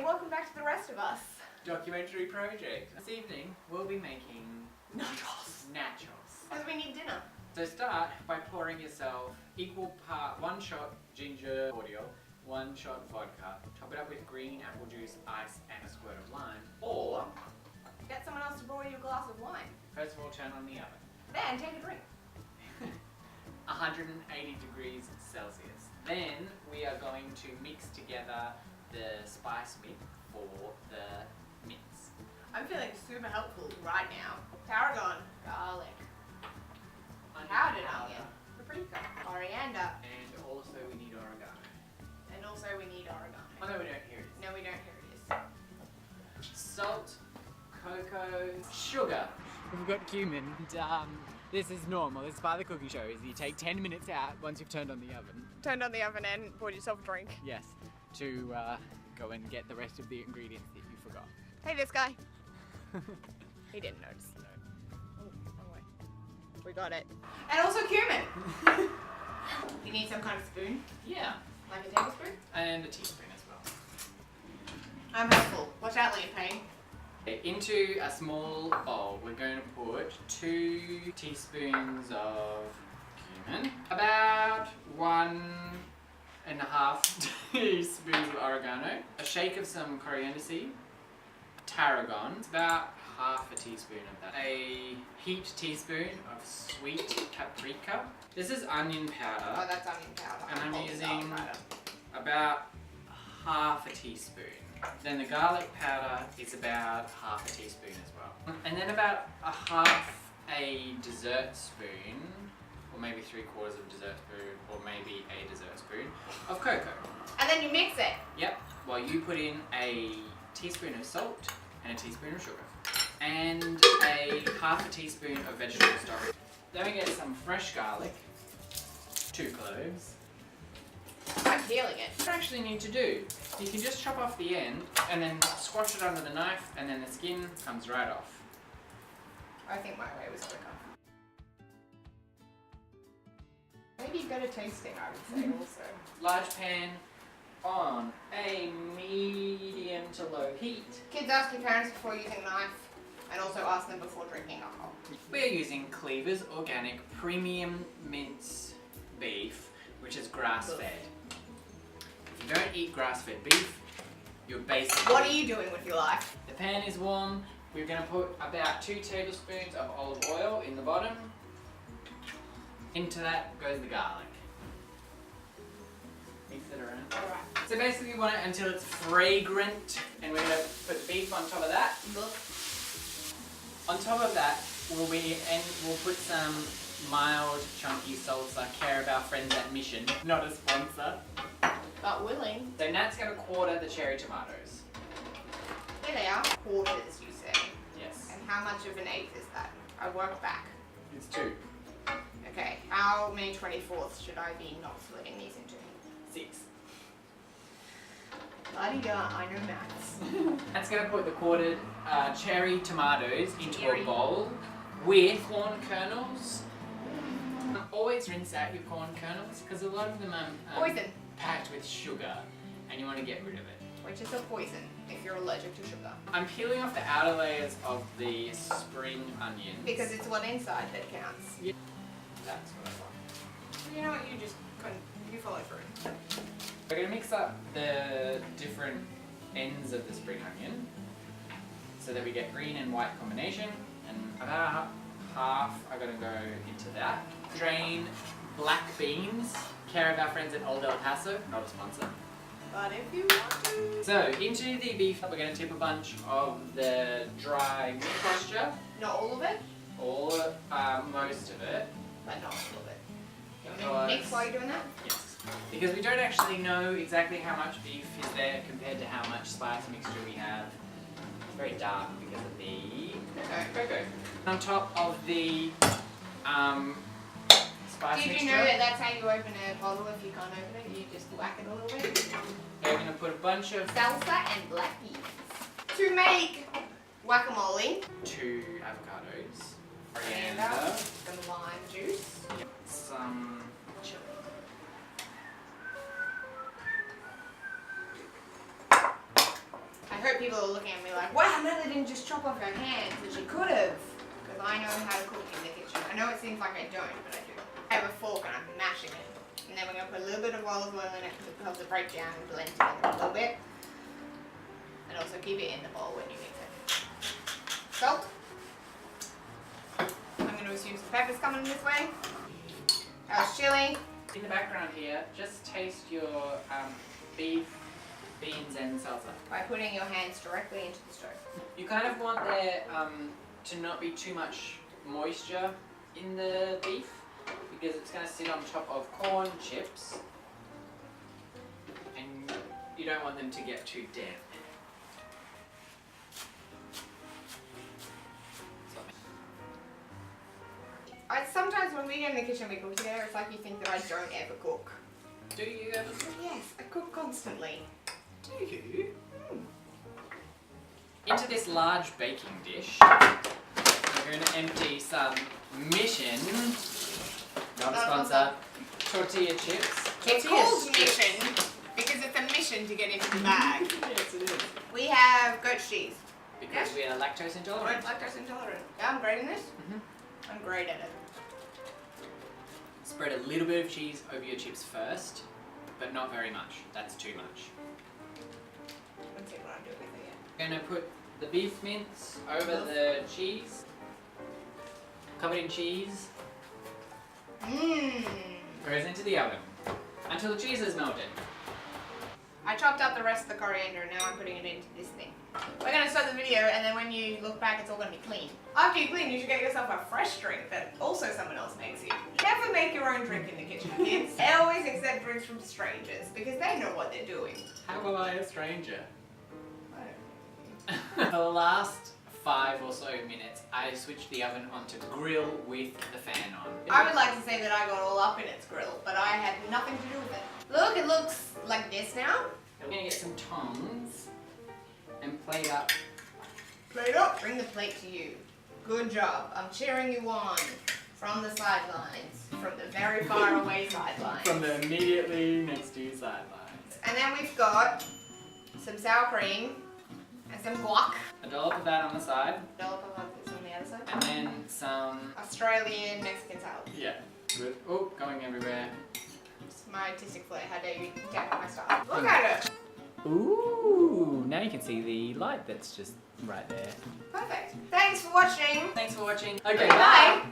morning, welcome back to the rest of us. Documentary project. This evening we'll be making Nachos. Because we need dinner. So start by pouring yourself equal part 1 shot ginger cordial, 1 shot vodka, top it up with green apple juice, ice and a squirt of lime, or get someone else to pour you a glass of wine. first of all turn on the oven. Then take a drink. 180 degrees Celsius. Then we are going to mix together the spice mix for the mince. I'm feeling super helpful right now. Tarragon, garlic, powdered onion, paprika, coriander, and also we need oregano. and also we need oregano. Oh no, we don't. Here it is. No, we don't. Here it is. Salt, cocoa, sugar. We've got cumin. And, this is normal. This is part of the cooking show. Is you take 10 minutes out once you've turned on the oven. Turned on the oven and poured yourself a drink. Yes, to go and get the rest of the ingredients that you forgot. Hey, this guy. He didn't notice. No. Oh, wrong way. We got it. And also cumin. You need some kind of spoon, Yeah, like a tablespoon. and a teaspoon as well. I'm helpful. Watch out, Liam Payne. Into a small bowl, we're going to put 2 teaspoons of cumin, about 1.5 teaspoons of oregano, a shake of some coriander seed, tarragon, it's about half a teaspoon of that, a heaped teaspoon of sweet paprika. This is onion powder. Oh, that's onion powder. And I'm Oh, using garlic powder. about half a teaspoon. Then the garlic powder is about half a teaspoon as well. And then about half a dessert spoon, or maybe 3/4 of a dessert spoon, or maybe a dessert spoon of cocoa. And then you mix it. Yep, well you put in a teaspoon of salt and a teaspoon of sugar. And a half a teaspoon of vegetable stock. Then we get some fresh garlic, 2 cloves. I'm peeling it. What you actually need to do, you can just chop off the end and then squash it under the knife and then the skin comes right off. I think my way was quicker. Maybe better tasting, I would say, also. Large pan on a medium to low heat. Kids, ask your parents before using a knife, and also ask them before drinking alcohol. We are using Cleaver's Organic Premium Mince Beef, which is grass-fed. If you don't eat grass-fed beef, you're basically... What are you doing with your life? The pan is warm. We're going to put about 2 tablespoons of olive oil in the bottom. Into that goes the garlic. Mix it around. Alright. So basically we want it until it's fragrant, and we're going to put the beef on top of that. Look. On top of that, we'll put some mild chunky salsa, care of our friends at Mission, not a sponsor. But willing. So Nat's going to quarter the cherry tomatoes. Here they are. Quarters, you say. Yes. And how much of an eighth is that? I work back. It's 2. Okay, how many 24ths should I be not splitting these into? 6. La-di-da, I know maths. Nat's going to put the quartered cherry tomatoes into Cherry. a bowl with corn kernels. Always rinse out your corn kernels because a lot of them are Poison. packed with sugar and you want to get rid of it. Which is a poison if you're allergic to sugar. I'm peeling off the outer layers of the spring onions. Because it's what's inside that counts. Yeah. That's what I want. You know what, you just couldn't, you follow through. We're going to mix up the different ends of the spring onion so that we get green and white combination, and about half are going to go into that. Drain black beans, care of our friends at Old El Paso, not a sponsor. But if you want to. So into the beef, we're going to tip a bunch of the dry mixture, Not all of it, or most of it. but not all of it. You want me to Because- mix while you're doing that? Yes. Because we don't actually know exactly how much beef is there compared to how much spice mixture we have. It's very dark because of the cocoa. On top of the spice Did mixture, you know that that's how you open a bottle if you can't open it? You just whack it a little bit. we're going to put a bunch of Salsa and black beans. To make guacamole. 2 avocados, And coriander, some lime juice. some chili. people are looking at me like, wow, Natalie didn't just chop off her hands, and she could have. Because I know how to cook in the kitchen. I know it seems like I don't, but I do. I have a fork and I'm mashing it. And then we're going to put a little bit of olive oil in it because it helps it break down and blend together a little bit. And also keep it in the bowl when you mix it. Salt. I'm going to assume some pepper's coming this way. Chili. In the background here, just taste your beef, beans and salsa. By putting your hands directly into the stove. You kind of want there to not be too much moisture in the beef because it's going to sit on top of corn chips and you don't want them to get too damp. Sometimes when we get in the kitchen we cook together, it's like you think that I don't ever cook. Do you ever cook? Yes, I cook constantly. Do you? Into this large baking dish, we're going to empty some Mission, not a sponsor, tortilla chips. It's called Mission because it's a mission to get into the bag. Yes, it is. We have goat cheese. Because we are lactose intolerant. We're lactose intolerant. Yeah, I'm great in this. I'm great at it. Spread a little bit of cheese over your chips first, but not very much. That's too much. Let's see what I'm doing with it yet. We're going to put the beef mince over the cheese. Covered in cheese. Mmm. Goes into the oven until the cheese is melted. I chopped up the rest of the coriander and now I'm putting it into this thing. We're going to start the video and then when you look back it's all going to be clean. After you clean you should get yourself a fresh drink that also someone else makes you. Never make your own drink in the kitchen, kids. Always accept drinks from strangers because they know what they're doing. How am I a stranger? I For the last 5 or so minutes, I switched the oven onto grill with the fan on. I would like to say that I got all up in its grill, but I had nothing to do with it. Look, it looks like this now. We're going to get some tongs and plate up. Plate up. Bring the plate to you. Good job. I'm cheering you on from the sidelines, from the very far away sidelines. From the immediately next to you sidelines. And then we've got some sour cream and some guac. A dollop of that on the side. Dollop of this on the other side. And then some... Australian Mexican salad. Yeah. Good. Oh, going everywhere. It's my artistic flair. How dare you doubt my style? Look at it. Ooh, now you can see the light that's just right there. Perfect. Thanks for watching. Thanks for watching. Okay, Bye.